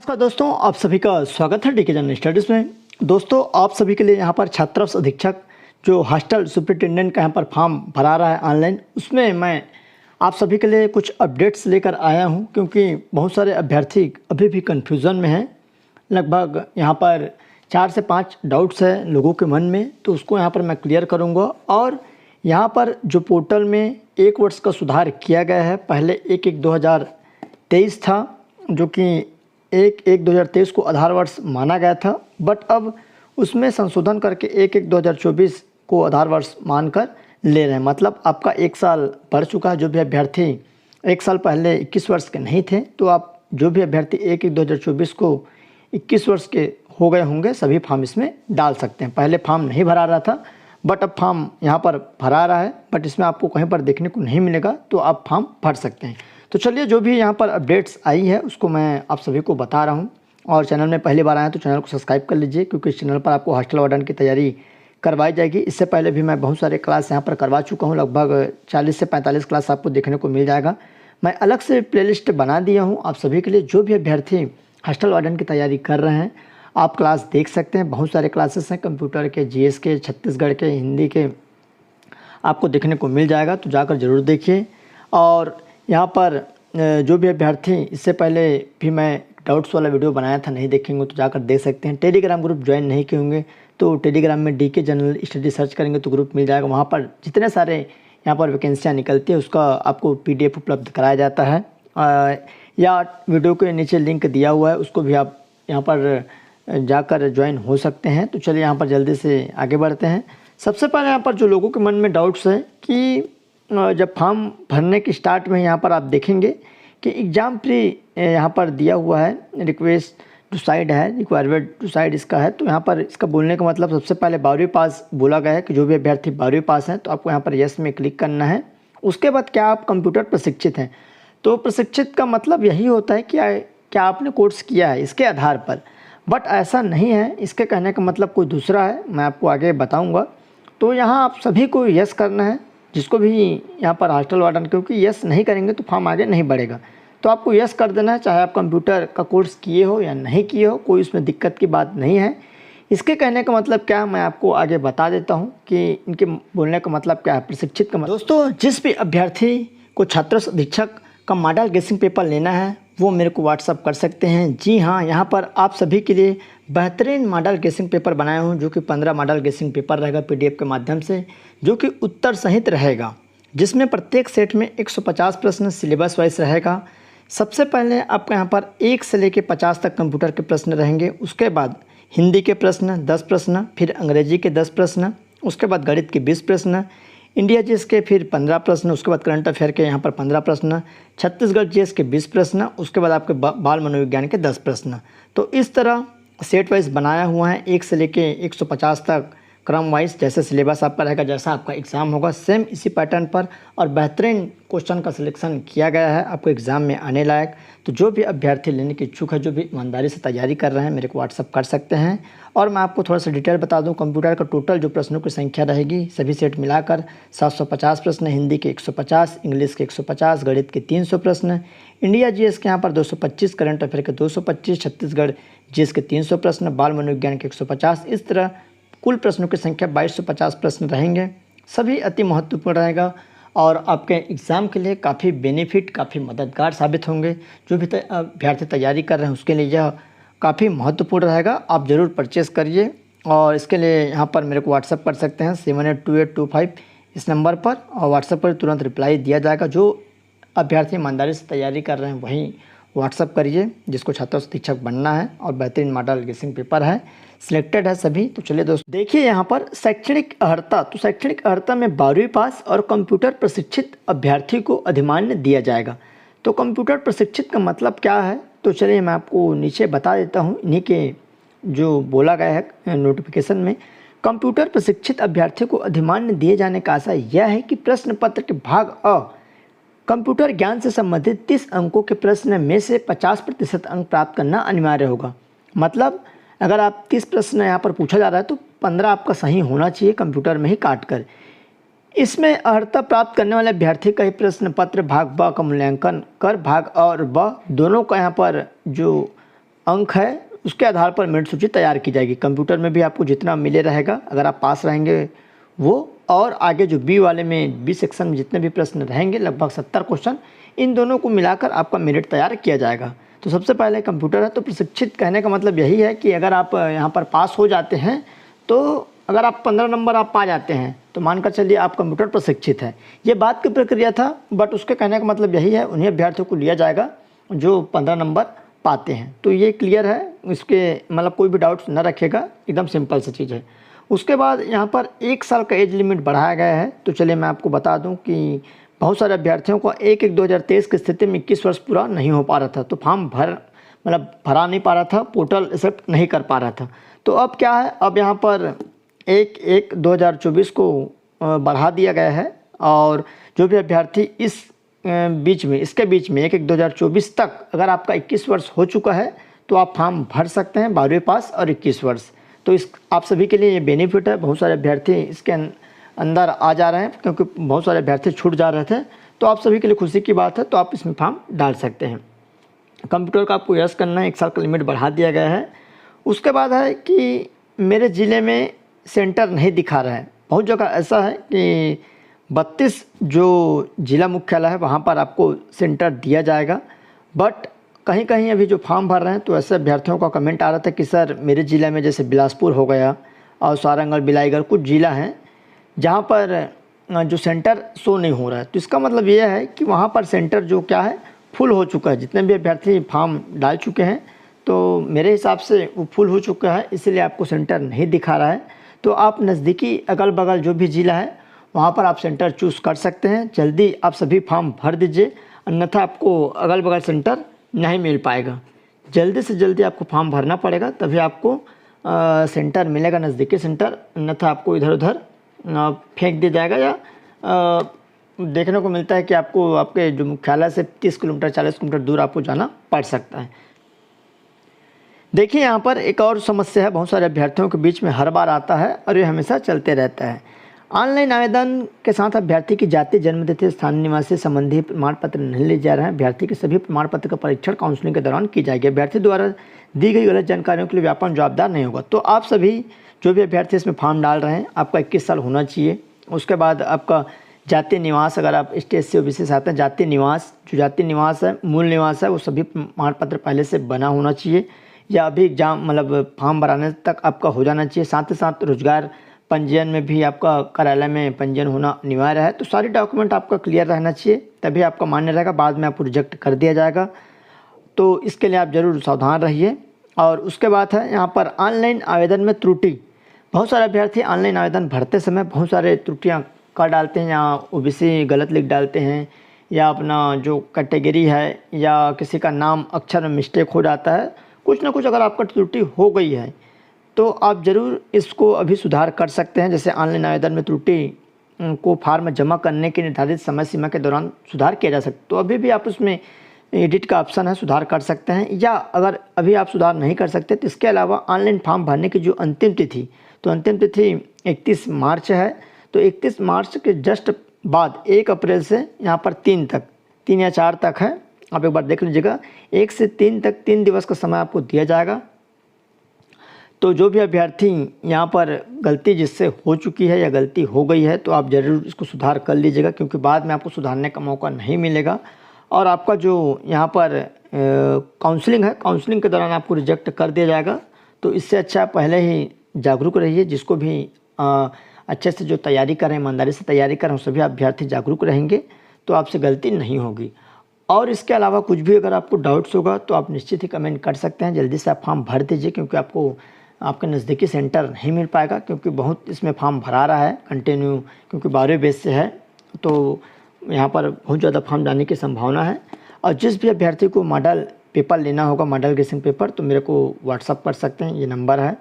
नमस्कार दोस्तों, आप सभी का स्वागत है डीके जनरल स्टडीज़ में। दोस्तों, आप सभी के लिए यहाँ पर छात्रावास अधीक्षक जो हॉस्टल सुपरिटेंडेंट का यहाँ पर फॉर्म भरा रहा है ऑनलाइन, उसमें मैं आप सभी के लिए कुछ अपडेट्स लेकर आया हूँ, क्योंकि बहुत सारे अभ्यर्थी अभी भी कन्फ्यूज़न में हैं। लगभग यहाँ पर 4 से 5 डाउट्स हैं लोगों के मन में, तो उसको यहाँ पर मैं क्लियर करूँगा। और यहाँ पर जो पोर्टल में 1 वर्ष का सुधार किया गया है, पहले 1/1/2023 था, जो कि 1/1/2023 को आधार वर्ष माना गया था, बट अब उसमें संशोधन करके 1/1/2024 को आधार वर्ष मानकर ले रहे हैं। मतलब आपका 1 साल बढ़ चुका है। जो भी अभ्यर्थी 1 साल पहले 21 वर्ष के नहीं थे, तो आप जो भी अभ्यर्थी 1/1/2024 को 21 वर्ष के हो गए होंगे, सभी फॉर्म इसमें डाल सकते हैं। पहले फॉर्म नहीं भरा रहा था, बट अब फॉर्म यहाँ पर भरा रहा है, बट इसमें आपको कहीं पर देखने को नहीं मिलेगा, तो आप फॉर्म भर सकते हैं। तो चलिए, जो भी यहाँ पर अपडेट्स आई है उसको मैं आप सभी को बता रहा हूँ। और चैनल में पहली बार आए तो चैनल को सब्सक्राइब कर लीजिए, क्योंकि इस चैनल पर आपको हॉस्टल वार्डन की तैयारी करवाई जाएगी। इससे पहले भी मैं बहुत सारे क्लास यहाँ पर करवा चुका हूँ, लगभग 40 से 45 क्लास आपको देखने को मिल जाएगा। मैं अलग से प्लेलिस्ट बना दिया हूँ आप सभी के लिए। जो भी अभ्यर्थी हॉस्टल वार्डन की तैयारी कर रहे हैं, आप क्लास देख सकते हैं। बहुत सारे क्लासेस हैं, कंप्यूटर के, जीएस के, छत्तीसगढ़ के, हिंदी के, आपको देखने को मिल जाएगा, तो जाकर ज़रूर देखिए। और यहाँ पर जो भी अभ्यर्थी, इससे पहले भी मैं डाउट्स वाला वीडियो बनाया था, नहीं देखेंगे तो जाकर देख सकते हैं। टेलीग्राम ग्रुप ज्वाइन नहीं किए होंगे तो टेलीग्राम में डीके जनरल स्टडी सर्च करेंगे तो ग्रुप मिल जाएगा। वहाँ पर जितने सारे यहाँ पर वैकेंसियाँ निकलती है, उसका आपको PDF उपलब्ध कराया जाता है, या वीडियो के नीचे लिंक दिया हुआ है, उसको भी आप यहाँ पर जाकर ज्वाइन हो सकते हैं। तो चलिए, यहाँ पर जल्दी से आगे बढ़ते हैं। सबसे पहले यहाँ पर जो लोगों के मन में डाउट्स है कि जब फॉर्म भरने के स्टार्ट में यहाँ पर आप देखेंगे कि एग्ज़ाम प्री यहाँ पर दिया हुआ है, रिक्वेस्ट टू साइड है, रिक्वायरमेंट टू साइड इसका है। तो यहाँ पर इसका बोलने का मतलब, सबसे पहले 12वीं पास बोला गया है कि जो भी अभ्यर्थी 12वीं पास हैं, तो आपको यहाँ पर यस में क्लिक करना है। उसके बाद क्या आप कंप्यूटर प्रशिक्षित हैं, तो प्रशिक्षित का मतलब यही होता है कि क्या आपने कोर्स किया है इसके आधार पर, बट ऐसा नहीं है। इसके कहने का मतलब कोई दूसरा है, मैं आपको आगे बताऊँगा। तो यहाँ आप सभी को यस करना है, जिसको भी यहाँ पर हॉस्टल वार्डन, क्योंकि यस नहीं करेंगे तो फॉर्म आगे नहीं बढ़ेगा। तो आपको यस कर देना है, चाहे आप कंप्यूटर का कोर्स किए हो या नहीं किए हो, कोई इसमें दिक्कत की बात नहीं है। इसके कहने का मतलब क्या है, मैं आपको आगे बता देता हूँ कि इनके बोलने का मतलब क्या है, प्रशिक्षित का मतलब। दोस्तों, जिस भी अभ्यर्थी को छात्रावास अधीक्षक का मॉडल गेसिंग पेपर लेना है, वो मेरे को व्हाट्सअप कर सकते हैं। जी हाँ, यहाँ पर आप सभी के लिए बेहतरीन मॉडल गेसिंग पेपर बनाया हूँ, जो कि 15 मॉडल गेसिंग पेपर रहेगा PDF के माध्यम से, जो कि उत्तर सहित रहेगा, जिसमें प्रत्येक सेट में 150 प्रश्न सिलेबस वाइज रहेगा। सबसे पहले आपका यहाँ पर 1 से लेकर 50 तक कंप्यूटर के प्रश्न रहेंगे। उसके बाद हिंदी के प्रश्न 10 प्रश्न, फिर अंग्रेजी के 10 प्रश्न, उसके बाद गणित के 20 प्रश्न, इंडिया जीएस के फिर 15 प्रश्न, उसके बाद करंट अफेयर के यहाँ पर 15 प्रश्न, छत्तीसगढ़ जीएस के 20 प्रश्न, उसके बाद आपके बाल मनोविज्ञान के 10 प्रश्न। तो इस तरह सेट वाइज बनाया हुआ है, 1 से लेके 150 तक क्रम वाइज। जैसे सिलेबस आपका रहेगा, जैसा आपका एग्ज़ाम होगा, सेम इसी पैटर्न पर, और बेहतरीन क्वेश्चन का सिलेक्शन किया गया है आपको एग्ज़ाम में आने लायक। तो जो भी अभ्यर्थी लेने की इच्छुक है, जो भी ईमानदारी से तैयारी कर रहे हैं, मेरे को व्हाट्सअप कर सकते हैं। और मैं आपको थोड़ा सा डिटेल बता दूं, कंप्यूटर का टोटल जो प्रश्नों की संख्या रहेगी, सभी सेट मिलाकर 750 प्रश्न, हिंदी के 150, इंग्लिश के 150, गणित के 300 प्रश्न, इंडिया जीएस के यहाँ पर 225, करंट अफेयर के 225, छत्तीसगढ़ जीएस के 300 प्रश्न, बाल मनोविज्ञान के 150। इस तरह कुल प्रश्नों की संख्या 2250 प्रश्न रहेंगे। सभी अति महत्वपूर्ण रहेगा और आपके एग्ज़ाम के लिए काफ़ी बेनिफिट, काफ़ी मददगार साबित होंगे। जो भी अभ्यर्थी तैयारी कर रहे हैं, उसके लिए यह काफ़ी महत्वपूर्ण रहेगा। आप ज़रूर परचेज़ करिए, और इसके लिए यहाँ पर मेरे को व्हाट्सअप कर सकते हैं 782825 इस नंबर पर, और व्हाट्सअप पर तुरंत रिप्लाई दिया जाएगा। जो अभ्यर्थी ईमानदारी से तैयारी कर रहे हैं, वहीं व्हाट्सअप करिए, जिसको छात्रावास अधीक्षक बनना है, और बेहतरीन मॉडल गेसिंग पेपर है, सिलेक्टेड है सभी। तो चलिए दोस्तों, देखिए यहाँ पर शैक्षणिक अर्हता। तो शैक्षणिक अर्हता में 12वीं पास और कंप्यूटर प्रशिक्षित अभ्यर्थी को अधिमान्य दिया जाएगा। तो कंप्यूटर प्रशिक्षित का मतलब क्या है, तो चलिए मैं आपको नीचे बता देता हूँ। इन्हीं के जो बोला गया है नोटिफिकेशन में, कंप्यूटर प्रशिक्षित अभ्यर्थी को अधिमान्य दिए जाने का आशय यह है कि प्रश्न पत्र के भाग अ कंप्यूटर ज्ञान से संबंधित 30 अंकों के प्रश्न में से 50% अंक प्राप्त करना अनिवार्य होगा। मतलब अगर आप 30 प्रश्न यहाँ पर पूछा जा रहा है, तो 15 आपका सही होना चाहिए कंप्यूटर में ही काट कर। इसमें अर्हता प्राप्त करने वाले अभ्यर्थी का ही प्रश्न पत्र भाग ब का मूल्यांकन कर भाग अ और ब दोनों का यहाँ पर जो अंक है उसके आधार पर मेरिट सूची तैयार की जाएगी। कंप्यूटर में भी आपको जितना मिले रहेगा, अगर आप पास रहेंगे वो, और आगे जो बी वाले में बी सेक्शन में जितने भी प्रश्न रहेंगे लगभग 70 क्वेश्चन, इन दोनों को मिलाकर आपका मेरिट तैयार किया जाएगा। तो सबसे पहले कंप्यूटर है, तो प्रशिक्षित कहने का मतलब यही है कि अगर आप यहाँ पर पास हो जाते हैं, तो अगर आप 15 नंबर आप पा जाते हैं तो मानकर चलिए आप कंप्यूटर प्रशिक्षित हैं। ये बात की प्रक्रिया था, बट उसके कहने का मतलब यही है, उन्हीं अभ्यर्थियों को लिया जाएगा जो 15 नंबर पाते हैं। तो ये क्लियर है, इसके मतलब कोई भी डाउट्स न रखेगा, एकदम सिंपल सी चीज़ है। उसके बाद यहाँ पर 1 साल का एज लिमिट बढ़ाया गया है। तो चलिए मैं आपको बता दूँ कि बहुत सारे अभ्यर्थियों को 1/1/2023 की स्थिति में 21 वर्ष पूरा नहीं हो पा रहा था, तो फॉर्म भरा नहीं पा रहा था, पोर्टल एक्सेप्ट नहीं कर पा रहा था। तो अब क्या है, अब यहाँ पर 1/1/2024 को बढ़ा दिया गया है, और जो भी अभ्यर्थी इस इसके बीच में 1/1/2024 तक अगर आपका 21 वर्ष हो चुका है तो आप फॉर्म भर सकते हैं, 12वीं पास और 21 वर्ष। तो इस आप सभी के लिए ये बेनिफिट है। बहुत सारे अभ्यर्थी इसके अंदर आ जा रहे हैं, क्योंकि बहुत सारे अभ्यर्थी छूट जा रहे थे। तो आप सभी के लिए खुशी की बात है, तो आप इसमें फॉर्म डाल सकते हैं। कंप्यूटर का आपको यस करना है, 1 साल का लिमिट बढ़ा दिया गया है। उसके बाद है कि मेरे ज़िले में सेंटर नहीं दिखा रहा है। बहुत जगह ऐसा है कि 32 जो ज़िला मुख्यालय है वहाँ पर आपको सेंटर दिया जाएगा, बट कहीं कहीं अभी जो फॉर्म भर रहे हैं तो ऐसे अभ्यर्थियों का कमेंट आ रहा था कि सर मेरे ज़िले में जैसे बिलासपुर हो गया और सारंगढ़, बिलाईगढ़ कुछ ज़िला हैं जहाँ पर जो सेंटर शो नहीं हो रहा है। तो इसका मतलब ये है कि वहाँ पर सेंटर जो क्या है फुल हो चुका है। जितने भी अभ्यर्थी फॉर्म डाल चुके हैं तो मेरे हिसाब से वो फुल हो चुका है, इसलिए आपको सेंटर नहीं दिखा रहा है। तो आप नज़दीकी अगल बगल जो भी ज़िला है वहाँ पर आप सेंटर चूज़ कर सकते हैं। जल्दी आप सभी फॉर्म भर दीजिए, अन्यथा आपको अगल बगल सेंटर नहीं मिल पाएगा। जल्दी से जल्दी आपको फॉर्म भरना पड़ेगा, तभी आपको सेंटर मिलेगा, नज़दीकी सेंटर, अन्यथा आपको इधर उधर फेंक दिया जाएगा। या देखने को मिलता है कि आपको आपके जो मुख्यालय से 30 किलोमीटर 40 किलोमीटर दूर आपको जाना पड़ सकता है। देखिए यहाँ पर एक और समस्या है, बहुत सारे अभ्यर्थियों के बीच में हर बार आता है और ये हमेशा चलते रहता है। ऑनलाइन आवेदन के साथ अभ्यर्थी की जाति, जन्मतिथि, स्थानीय निवासी संबंधी प्रमाण पत्र नहीं लिए जा रहे हैं। अभ्यर्थी के सभी प्रमाण पत्र का परीक्षण काउंसलिंग के दौरान की जाएगी। अभ्यर्थी द्वारा दी गई गलत जानकारियों के लिए व्यापक जवाबदार नहीं होगा। तो आप सभी जो भी अभ्यर्थी इसमें फॉर्म डाल रहे हैं, आपका 21 साल होना चाहिए। उसके बाद आपका जातीय निवास, अगर आप ST/SC OBC से आते हैं, जातीय निवास, जो जातीय निवास है, मूल निवास है, वो सभी प्रमाण पत्र पहले से बना होना चाहिए, या अभी एग्जाम मतलब फॉर्म भराने तक आपका हो जाना चाहिए। साथ ही साथ रोजगार पंजीयन में भी आपका कार्यालय में पंजीयन होना अनिवार्य है। तो सारी डॉक्यूमेंट आपका क्लियर रहना चाहिए, तभी आपका मान्य रहेगा, बाद में आपको रिजेक्ट कर दिया जाएगा। तो इसके लिए आप ज़रूर सावधान रहिए। और उसके बाद है यहाँ पर ऑनलाइन आवेदन में त्रुटि। बहुत सारे अभ्यर्थी ऑनलाइन आवेदन भरते समय बहुत सारे त्रुटियाँ कर डालते हैं, या OBC गलत लिख डालते हैं, या अपना जो कैटेगरी है या किसी का नाम अक्षर में मिस्टेक हो जाता है। कुछ ना कुछ अगर आपका त्रुटि हो गई है तो आप ज़रूर इसको अभी सुधार कर सकते हैं। जैसे ऑनलाइन आवेदन में त्रुटि को फार्म जमा करने की निर्धारित समय सीमा के दौरान सुधार किया जा सकता है। तो अभी भी आप उसमें एडिट का ऑप्शन है, सुधार कर सकते हैं। या अगर अभी आप सुधार नहीं कर सकते तो इसके अलावा ऑनलाइन फॉर्म भरने की जो अंतिम तिथि, तो अंतिम तिथि 31 मार्च है। तो 31 मार्च के जस्ट बाद 1 अप्रैल से यहाँ पर 3 या 4 तक है, आप एक बार देख लीजिएगा। 1 से 3 तक 3 दिवस का समय आपको दिया जाएगा। तो जो भी अभ्यर्थी यहाँ पर गलती जिससे हो चुकी है या गलती हो गई है, तो आप ज़रूर इसको सुधार कर लीजिएगा, क्योंकि बाद में आपको सुधारने का मौका नहीं मिलेगा। और आपका जो यहाँ पर काउंसलिंग है, काउंसलिंग के दौरान आपको रिजेक्ट कर दिया जाएगा। तो इससे अच्छा पहले ही जागरूक रहिए। जिसको भी अच्छे से जो तैयारी करें, ईमानदारी से तैयारी करें, सभी अभ्यर्थी जागरूक रहेंगे तो आपसे गलती नहीं होगी। और इसके अलावा कुछ भी अगर आपको डाउट्स होगा तो आप निश्चित ही कमेंट कर सकते हैं। जल्दी से आप फॉर्म भर दीजिए, क्योंकि आपको आपके नज़दीकी सेंटर नहीं मिल पाएगा, क्योंकि बहुत इसमें फॉर्म भरा रहा है कंटिन्यू, क्योंकि 12वें बेस से है। तो यहाँ पर बहुत ज़्यादा फॉर्म डालने की संभावना है। और जिस भी अभ्यर्थी को मॉडल पेपर लेना होगा, मॉडल ग्रेसिंग पेपर, तो मेरे को व्हाट्सअप कर सकते हैं, ये नंबर है।